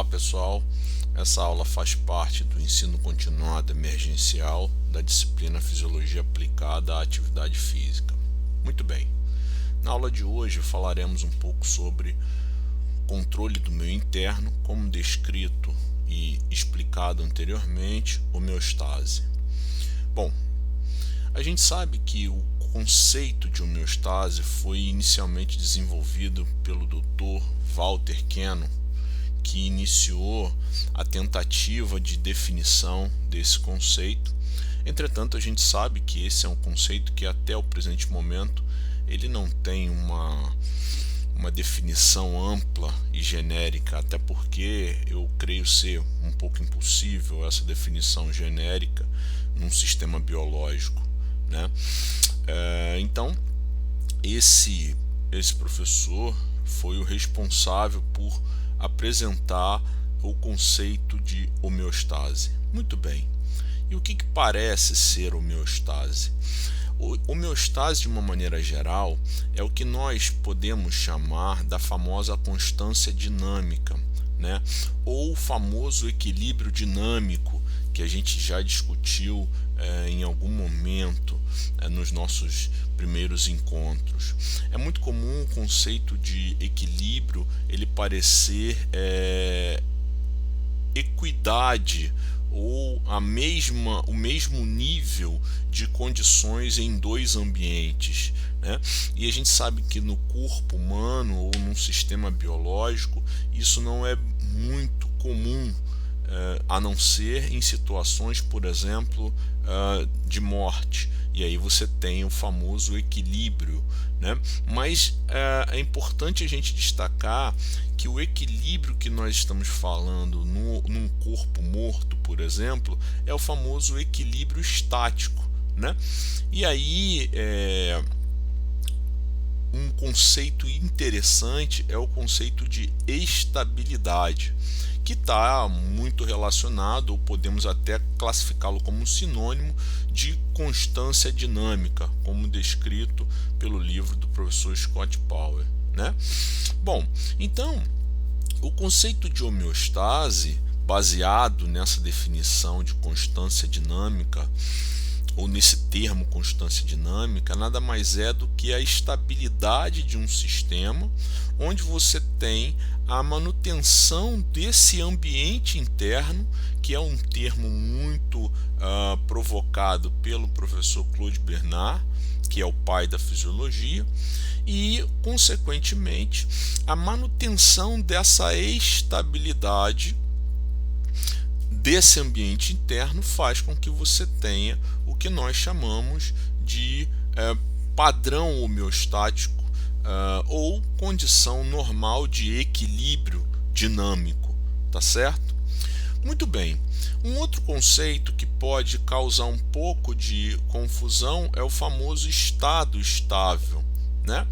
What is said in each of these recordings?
pessoal, essa aula faz parte do ensino continuado emergencial da disciplina Fisiologia Aplicada à Atividade Física. Muito bem, na aula de hoje falaremos um pouco sobre controle do meio interno, como descrito e explicado anteriormente, homeostase. Bom, a gente sabe que o conceito de homeostase foi inicialmente desenvolvido pelo Dr. Walter Cannon, que iniciou a tentativa de definição desse conceito. Entretanto, a gente sabe que esse é um conceito que até o presente momento ele não tem uma definição ampla e genérica, até porque eu creio ser um pouco impossível essa definição genérica num sistema biológico, né? Então, esse professor foi o responsável por apresentar o conceito de homeostase. Muito bem. E o que parece ser homeostase? Homeostase, de uma maneira geral, é o que nós podemos chamar da famosa constância dinâmica, né? Ou o famoso equilíbrio dinâmico, que a gente já discutiu em algum momento nos nossos primeiros encontros. É muito comum o conceito de equilíbrio ele parecer equidade ou o mesmo nível de condições em dois ambientes, né? E a gente sabe que no corpo humano ou num sistema biológico isso não é muito comum, a não ser em situações, por exemplo, de morte, e aí você tem o famoso equilíbrio, né? Mas é importante a gente destacar que o equilíbrio que nós estamos falando num corpo morto, por exemplo, é o famoso equilíbrio estático, né? E aí um conceito interessante é o conceito de estabilidade, que está muito relacionado, ou podemos até classificá-lo como um sinônimo de constância dinâmica, como descrito pelo livro do professor Scott Power, né? Bom, então o conceito de homeostase, baseado nessa definição de constância dinâmica, ou nesse termo constância dinâmica, nada mais é do que a estabilidade de um sistema onde você tem a manutenção desse ambiente interno, que é um termo muito provocado pelo professor Claude Bernard, que é o pai da fisiologia, e, consequentemente, a manutenção dessa estabilidade desse ambiente interno faz com que você tenha o que nós chamamos de padrão homeostático ou condição normal de equilíbrio dinâmico, tá certo? Muito bem. Um outro conceito que pode causar um pouco de confusão é o famoso estado estável, né?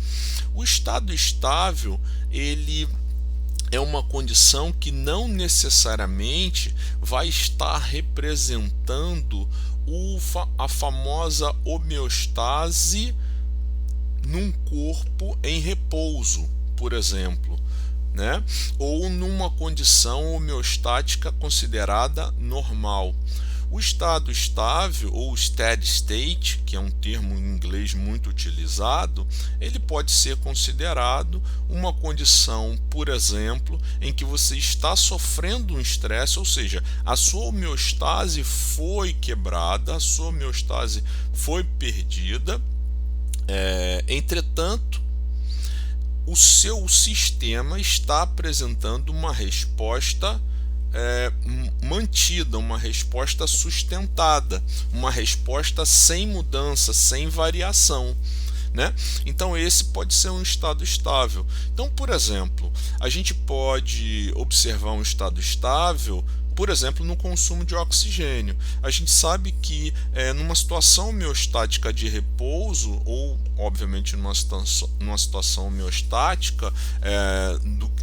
O estado estável, ele é uma condição que não necessariamente vai estar representando a famosa homeostase num corpo em repouso, por exemplo, né? Ou numa condição homeostática considerada normal. O estado estável, ou steady state, que é um termo em inglês muito utilizado, ele pode ser considerado uma condição, por exemplo, em que você está sofrendo um estresse, ou seja, a sua homeostase foi quebrada, a sua homeostase foi perdida, entretanto, o seu sistema está apresentando uma resposta mantida, uma resposta sustentada, uma resposta sem mudança, sem variação, né? Então esse pode ser um estado estável. Então, por exemplo, a gente pode observar um estado estável, por exemplo, no consumo de oxigênio. A gente sabe que numa situação homeostática de repouso, ou obviamente numa situação homeostática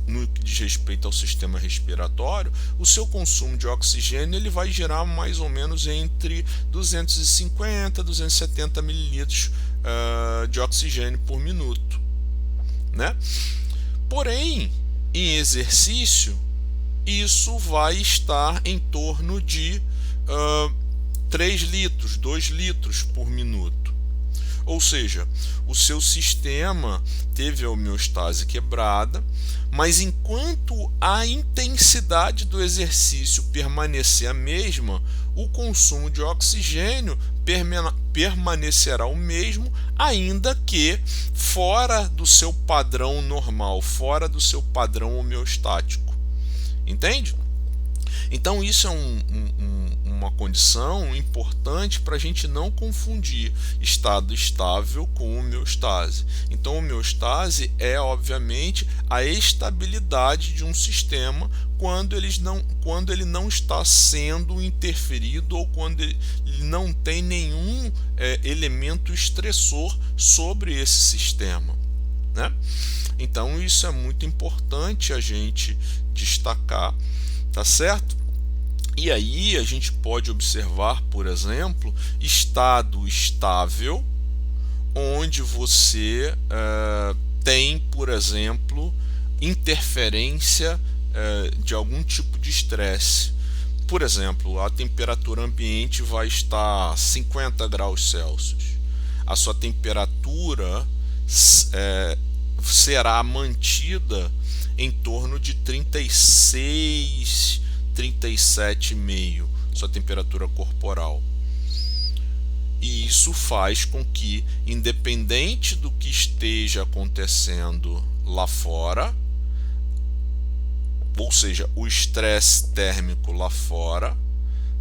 no que diz respeito ao sistema respiratório, o seu consumo de oxigênio ele vai girar mais ou menos entre 250 a 270 mililitros de oxigênio por minuto, né? Porém, em exercício, isso vai estar em torno de 3 litros, 2 litros por minuto. Ou seja, o seu sistema teve a homeostase quebrada, mas enquanto a intensidade do exercício permanecer a mesma, o consumo de oxigênio permanecerá o mesmo, ainda que fora do seu padrão normal, fora do seu padrão homeostático. Entende? Então isso é uma condição importante para a gente não confundir estado estável com homeostase. Então homeostase é obviamente a estabilidade de um sistema quando ele não está sendo interferido ou quando ele não tem nenhum elemento estressor sobre esse sistema, né? Então isso é muito importante a gente destacar, tá certo? E aí a gente pode observar, por exemplo, estado estável, onde você tem, por exemplo, interferência de algum tipo de estresse. Por exemplo, a temperatura ambiente vai estar 50 graus Celsius. A sua temperatura será mantida em torno de 36, 37,5, sua temperatura corporal. E isso faz com que, independente do que esteja acontecendo lá fora, ou seja, o estresse térmico lá fora,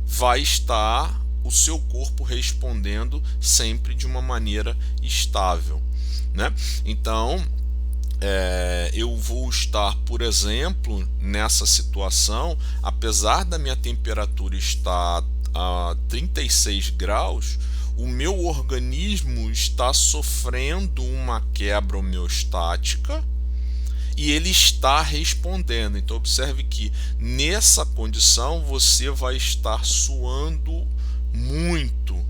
vai estar o seu corpo respondendo sempre de uma maneira estável, né? Então, eu vou estar, por exemplo, nessa situação, apesar da minha temperatura estar a 36 graus, o meu organismo está sofrendo uma quebra homeostática e ele está respondendo. Então observe que nessa condição você vai estar suando muito.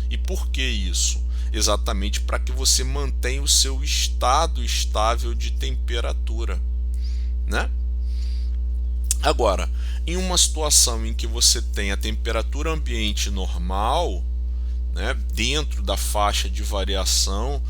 E por que isso? Exatamente para que você mantenha o seu estado estável de temperatura, né? Agora, em uma situação em que você tem a temperatura ambiente normal, né, dentro da faixa de variação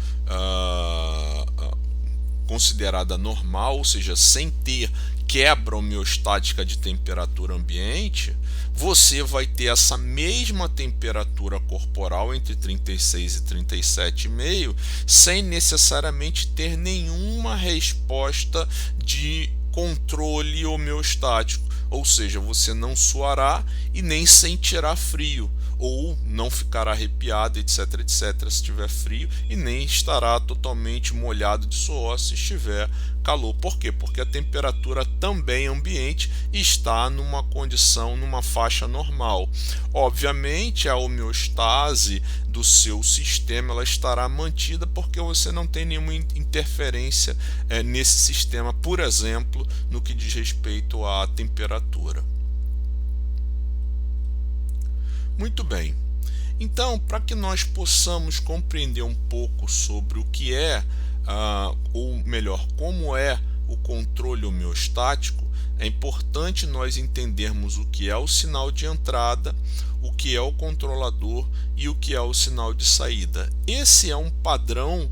considerada normal, ou seja, sem ter quebra homeostática de temperatura ambiente, você vai ter essa mesma temperatura corporal entre 36 e 37,5, sem necessariamente ter nenhuma resposta de controle homeostático, ou seja, você não suará e nem sentirá frio, ou não ficará arrepiado, etc, etc, se estiver frio, e nem estará totalmente molhado de suor se estiver calor. Por quê? Porque a temperatura também ambiente está numa condição, numa faixa normal. Obviamente, a homeostase do seu sistema ela estará mantida porque você não tem nenhuma interferência nesse sistema, por exemplo, no que diz respeito à temperatura. Muito bem. Então, para que nós possamos compreender um pouco sobre o que é, ou melhor, como é o controle homeostático, é importante nós entendermos o que é o sinal de entrada, o que é o controlador e o que é o sinal de saída. Esse é um padrão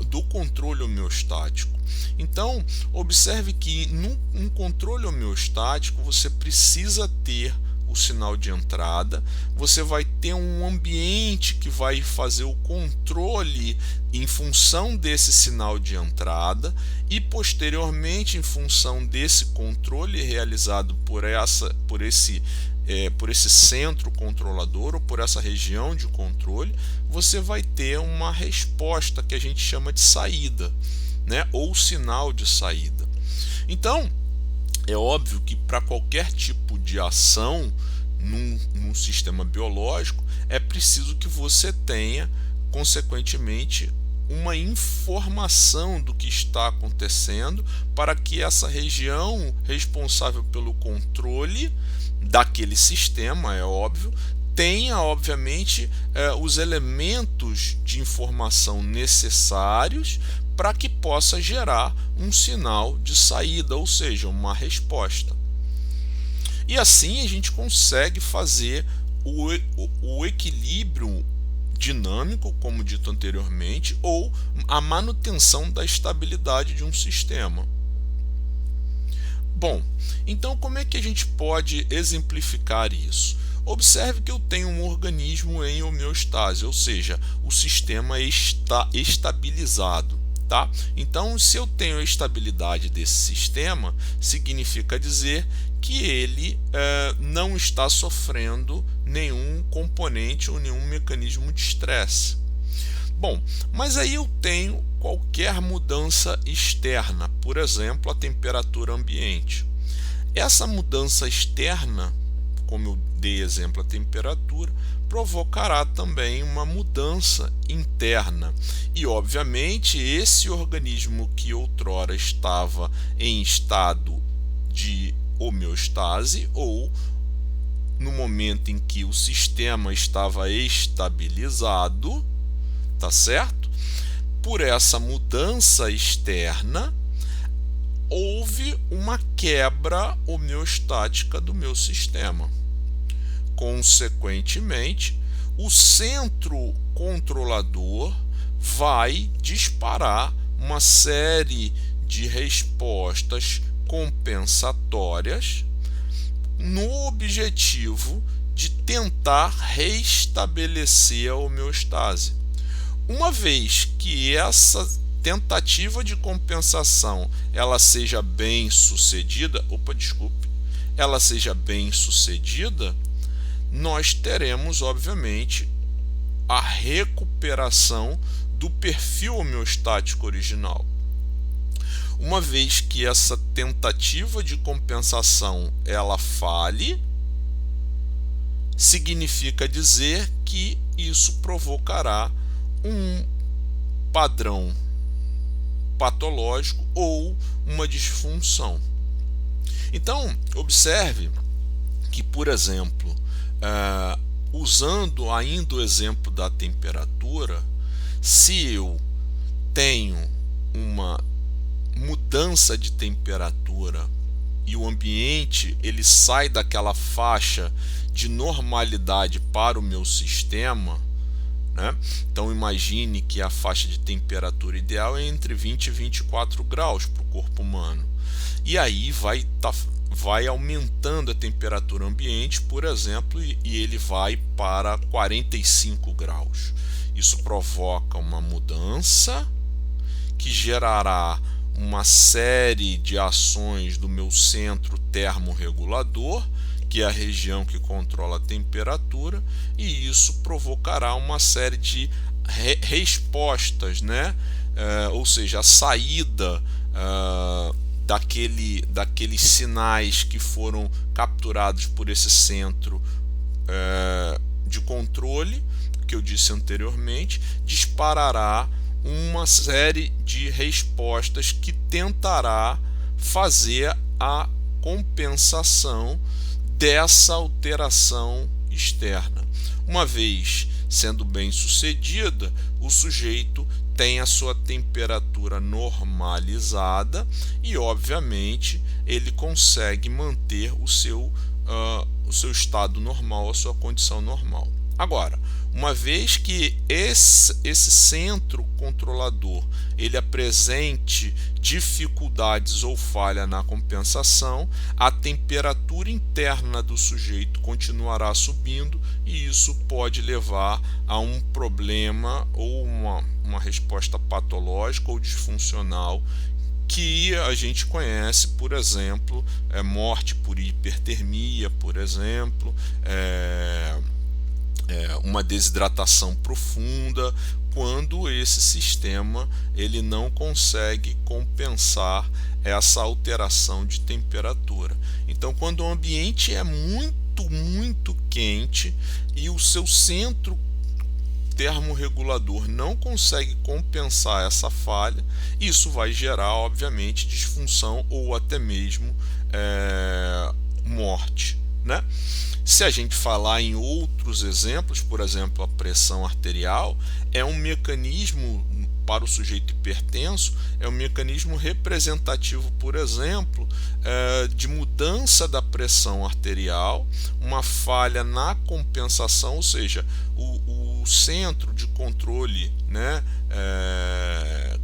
do controle homeostático. Então, observe que num controle homeostático você precisa ter o sinal de entrada, você vai ter um ambiente que vai fazer o controle em função desse sinal de entrada e posteriormente em função desse controle realizado por esse centro controlador ou por essa região de controle, você vai ter uma resposta que a gente chama de saída, né? Ou sinal de saída. Então, é óbvio que para qualquer tipo de ação num sistema biológico é preciso que você tenha, consequentemente, uma informação do que está acontecendo para que essa região responsável pelo controle daquele sistema, é óbvio, tenha, obviamente, os elementos de informação necessários para que possa gerar um sinal de saída, ou seja, uma resposta. E assim a gente consegue fazer o equilíbrio dinâmico, como dito anteriormente, ou a manutenção da estabilidade de um sistema. Bom, então como é que a gente pode exemplificar isso? Observe que eu tenho um organismo em homeostase, ou seja, o sistema está estabilizado. Tá? Então, se eu tenho a estabilidade desse sistema, significa dizer que ele não está sofrendo nenhum componente ou nenhum mecanismo de estresse. Bom, mas aí eu tenho qualquer mudança externa, por exemplo, a temperatura ambiente. Essa mudança externa, como eu dei exemplo, a temperatura, provocará também uma mudança interna. E, obviamente, esse organismo que outrora estava em estado de homeostase, ou no momento em que o sistema estava estabilizado, tá certo? Por essa mudança externa, houve uma quebra homeostática do meu sistema. Consequentemente, o centro controlador vai disparar uma série de respostas compensatórias no objetivo de tentar restabelecer a homeostase. Uma vez que essa tentativa de compensação ela seja bem sucedida, ela seja bem sucedida, nós teremos, obviamente, a recuperação do perfil homeostático original. Uma vez que essa tentativa de compensação ela falhe, significa dizer que isso provocará um padrão patológico ou uma disfunção. Então, observe que, por exemplo, usando ainda o exemplo da temperatura, se eu tenho uma mudança de temperatura e o ambiente ele sai daquela faixa de normalidade para o meu sistema, né? Então imagine que a faixa de temperatura ideal é entre 20 e 24 graus para o corpo humano. E aí vai aumentando a temperatura ambiente, por exemplo, e ele vai para 45 graus. Isso provoca uma mudança que gerará uma série de ações do meu centro termorregulador, que é a região que controla a temperatura, e isso provocará uma série de respostas, né? Ou seja, a saída daqueles sinais que foram capturados por esse centro de controle, que eu disse anteriormente, disparará uma série de respostas que tentará fazer a compensação dessa alteração externa. Uma vez sendo bem sucedida, o sujeito tem a sua temperatura normalizada e, obviamente, ele consegue manter o seu estado normal, a sua condição normal. Agora, uma vez que esse centro controlador ele apresente dificuldades ou falha na compensação, a temperatura interna do sujeito continuará subindo e isso pode levar a um problema ou uma resposta patológica ou disfuncional que a gente conhece, por exemplo, morte por hipertermia, por exemplo, uma desidratação profunda, quando esse sistema ele não consegue compensar essa alteração de temperatura. Então, quando o ambiente é muito quente e o seu centro termorregulador não consegue compensar essa falha, isso vai gerar, obviamente, disfunção ou até mesmo morte. né? Se a gente falar em outros exemplos, por exemplo, a pressão arterial é um mecanismo para o sujeito hipertenso, é um mecanismo representativo, por exemplo, de mudança da pressão arterial, uma falha na compensação, ou seja, o centro de controle, né,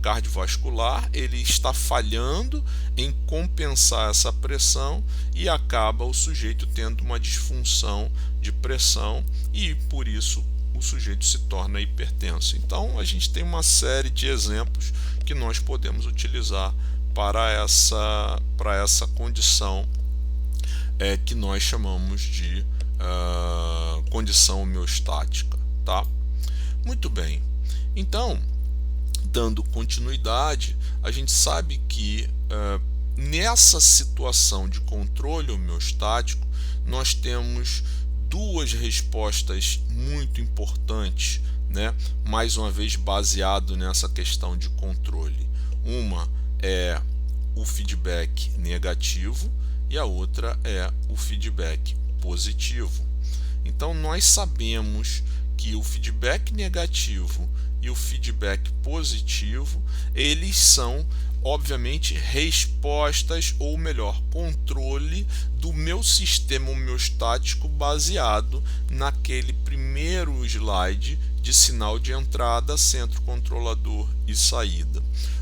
cardiovascular, ele está falhando em compensar essa pressão e acaba o sujeito tendo uma disfunção de pressão e por isso o sujeito se torna hipertenso. Então a gente tem uma série de exemplos que nós podemos utilizar para essa condição que nós chamamos de condição homeostática, tá? Muito bem. Então, dando continuidade, a gente sabe que nessa situação de controle homeostático nós temos duas respostas muito importantes, né? Mais uma vez baseado nessa questão de controle. Uma é o feedback negativo e a outra é o feedback positivo. Então nós sabemos que o feedback negativo e o feedback positivo, eles são obviamente respostas, ou melhor, controle do meu sistema homeostático baseado naquele primeiro slide de sinal de entrada, centro controlador e saída.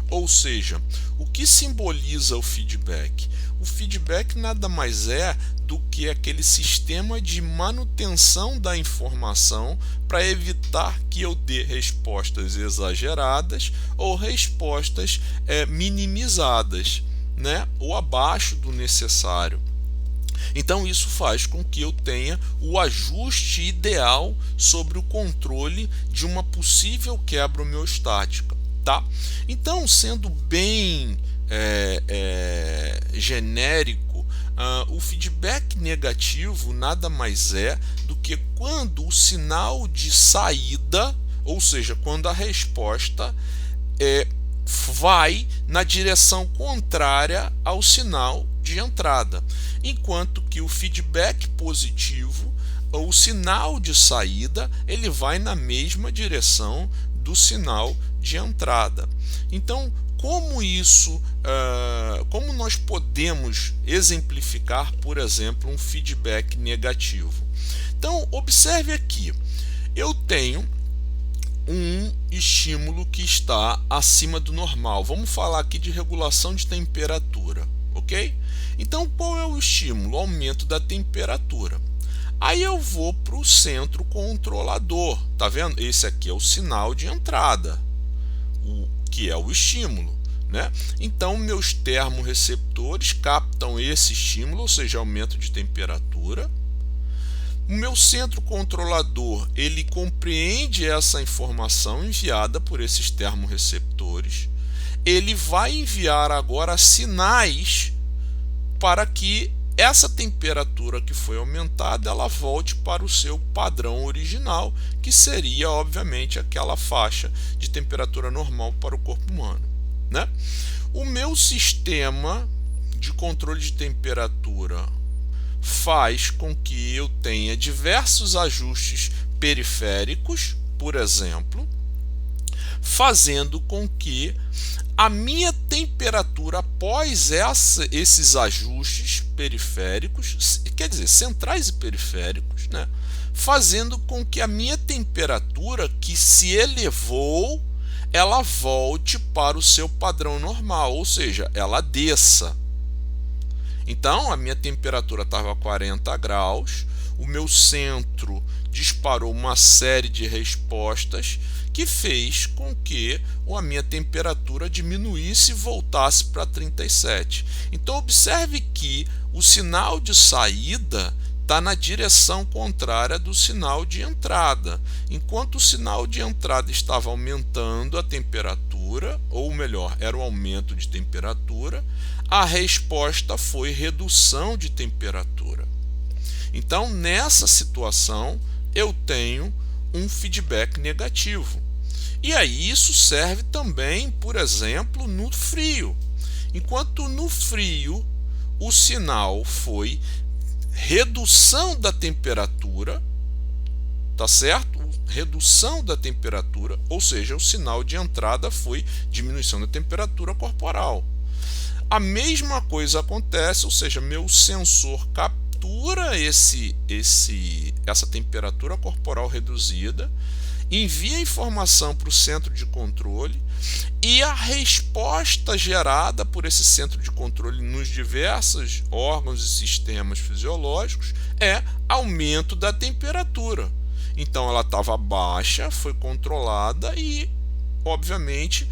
Ou seja, o que simboliza o feedback? O feedback nada mais é do que aquele sistema de manutenção da informação para evitar que eu dê respostas exageradas ou respostas minimizadas, né? Ou abaixo do necessário. Então isso faz com que eu tenha o ajuste ideal sobre o controle de uma possível quebra homeostática, tá? Então, sendo bem genérico, o feedback negativo nada mais é do que quando o sinal de saída, ou seja, quando a resposta vai na direção contrária ao sinal de entrada, enquanto que o feedback positivo, o sinal de saída, ele vai na mesma direção do sinal de entrada. Então, como nós podemos exemplificar, por exemplo, um feedback negativo? Então, observe aqui, eu tenho um estímulo que está acima do normal. Vamos falar aqui de regulação de temperatura, ok? Então, qual é o estímulo? O aumento da temperatura. Aí eu vou para o centro controlador, tá vendo? Esse aqui é o sinal de entrada, que é o estímulo, né? Então, meus termorreceptores captam esse estímulo, ou seja, aumento de temperatura. O meu centro controlador, ele compreende essa informação enviada por esses termorreceptores. Ele vai enviar agora sinais para que essa temperatura que foi aumentada, ela volte para o seu padrão original, que seria, obviamente, aquela faixa de temperatura normal para o corpo humano, né? O meu sistema de controle de temperatura faz com que eu tenha diversos ajustes periféricos, por exemplo, fazendo com que a minha temperatura após esses ajustes periféricos, quer dizer, centrais e periféricos, né, fazendo com que a minha temperatura que se elevou, ela volte para o seu padrão normal, ou seja, ela desça. Então, a minha temperatura estava a 40 graus, o meu centro disparou uma série de respostas que fez com que a minha temperatura diminuísse e voltasse para 37. Então, observe que o sinal de saída está na direção contrária do sinal de entrada. Enquanto o sinal de entrada estava aumentando a temperatura, ou melhor, era um aumento de temperatura, a resposta foi redução de temperatura. Então, nessa situação, eu tenho um feedback negativo. E aí isso serve também, por exemplo, no frio. Enquanto no frio o sinal foi redução da temperatura, tá certo? Redução da temperatura, ou seja, o sinal de entrada foi diminuição da temperatura corporal. A mesma coisa acontece, ou seja, meu sensor captura essa temperatura corporal reduzida, envia a informação para o centro de controle e a resposta gerada por esse centro de controle nos diversos órgãos e sistemas fisiológicos é aumento da temperatura. Então ela estava baixa, foi controlada e, obviamente,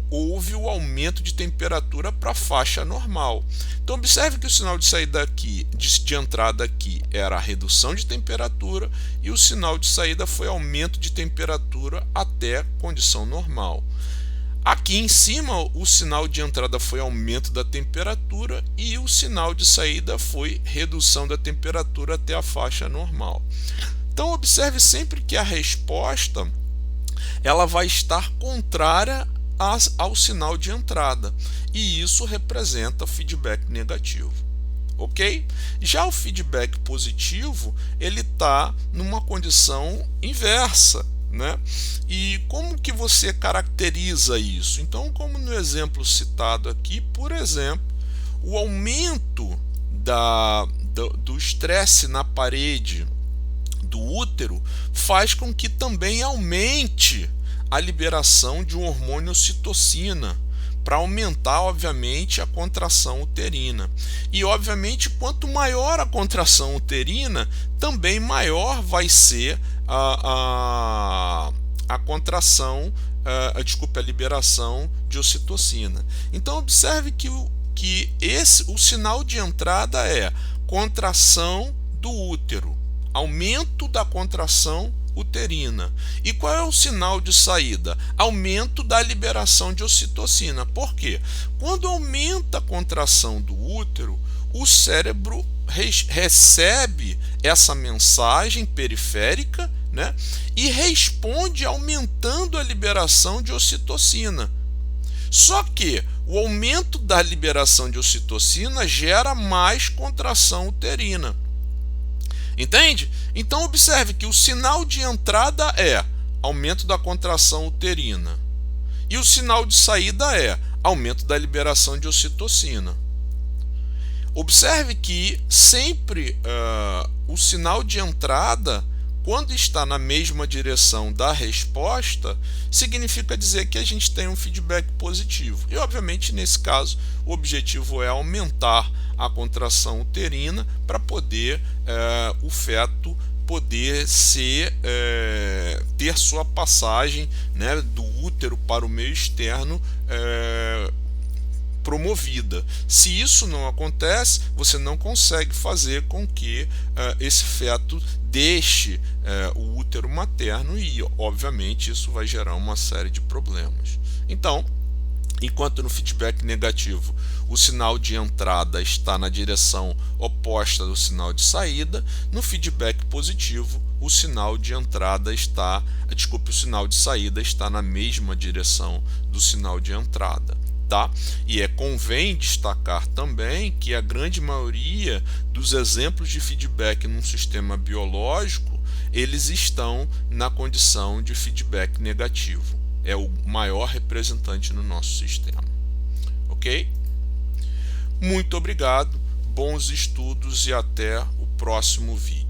houve o aumento de temperatura para a faixa normal. Então observe que o sinal de saída aqui, de entrada aqui, era a redução de temperatura e o sinal de saída foi aumento de temperatura até condição normal. Aqui em cima, o sinal de entrada foi aumento da temperatura e o sinal de saída foi redução da temperatura até a faixa normal. Então observe sempre que a resposta ela vai estar contrária ao sinal de entrada, e isso representa feedback negativo, ok? Já o feedback positivo, ele está numa condição inversa, né? E como que você caracteriza isso? Então, como no exemplo citado aqui, por exemplo, o aumento do estresse na parede do útero faz com que também aumente a liberação de um hormônio ocitocina, para aumentar, obviamente, a contração uterina. E, obviamente, quanto maior a contração uterina, também maior vai ser a liberação de ocitocina. Então, observe que o sinal de entrada é contração do útero, aumento da contração uterina. E qual é o sinal de saída? Aumento da liberação de ocitocina. Por quê? Quando aumenta a contração do útero, o cérebro recebe essa mensagem periférica, né, e responde aumentando a liberação de ocitocina. Só que o aumento da liberação de ocitocina gera mais contração uterina. Entende? Então observe que o sinal de entrada é aumento da contração uterina e o sinal de saída é aumento da liberação de ocitocina. Observe que sempre o sinal de entrada, quando está na mesma direção da resposta, significa dizer que a gente tem um feedback positivo. E, obviamente, nesse caso, o objetivo é aumentar a contração uterina para poder o feto poder ter sua passagem, né, do útero para o meio externo promovida. Se isso não acontece, você não consegue fazer com que esse feto deixe o útero materno e, obviamente, isso vai gerar uma série de problemas. Então, enquanto no feedback negativo o sinal de entrada está na direção oposta do sinal de saída, no feedback positivo o sinal de saída está na mesma direção do sinal de entrada. Tá? E convém destacar também que a grande maioria dos exemplos de feedback num sistema biológico, eles estão na condição de feedback negativo. É o maior representante no nosso sistema. Ok? Muito obrigado, bons estudos e até o próximo vídeo.